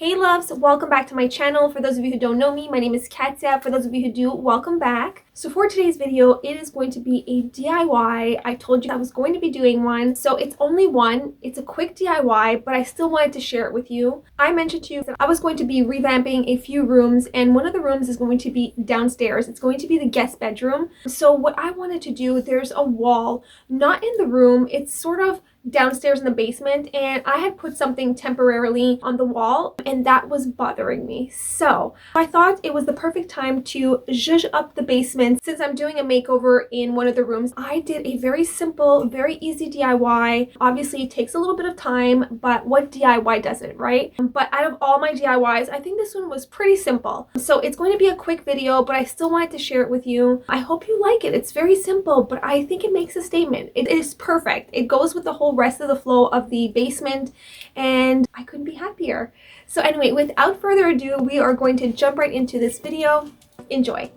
Hey loves, welcome back to my channel. For those of you who don't know me, my name is Katya. For those of you who do, welcome back. So for today's video, it is going to be a DIY. I told you I was going to be doing one. So it's only one. It's a quick DIY, but I still wanted to share it with you. I mentioned to you that I was going to be revamping a few rooms, and one of the rooms is going to be downstairs. It's going to be the guest bedroom. So what I wanted to do, there's a wall, not in the room. It's sort of downstairs in the basement, and I had put something temporarily on the wall and that was bothering me. So I thought it was the perfect time to zhuzh up the basement. Since I'm doing a makeover in one of the rooms, I did a very simple, very easy DIY. Obviously it takes a little bit of time, but what DIY doesn't, right? But out of all my DIYs, I think this one was pretty simple. So it's going to be a quick video, but I still wanted to share it with you. I hope you like it. It's very simple, but I think it makes a statement. It is perfect. It goes with the whole rest of the flow of the basement, and I couldn't be happier. So anyway, without further ado, we are going to jump right into this video. Enjoy.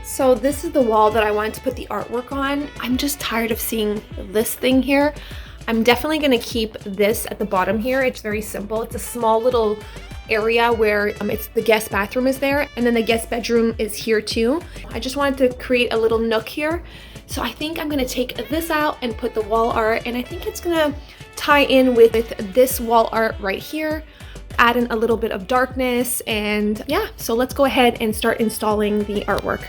So this is the wall that I wanted to put the artwork on. I'm just tired of seeing this thing here. I'm definitely going to keep this at the bottom here. It's very simple. It's a small little area where it's the guest bathroom is there, and then the guest bedroom is here too. I just wanted to create a little nook here. So I think I'm going to take this out and put the wall art, and I think it's going to tie in with this wall art right here. Add in a little bit of darkness, and yeah, so let's go ahead and start installing the artwork.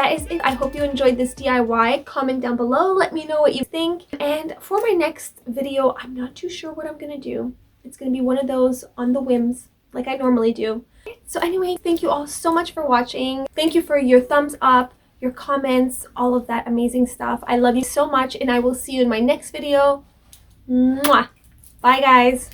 that is it. I hope you enjoyed this DIY. Comment down below, let me know what you think. And for my next video, I'm not too sure what I'm gonna do. It's gonna be one of those on the whims like I normally do. So anyway, thank you all so much for watching. Thank you for your thumbs up, your comments, all of that amazing stuff. I love you so much, and I will see you in my next video. Mwah! Bye guys!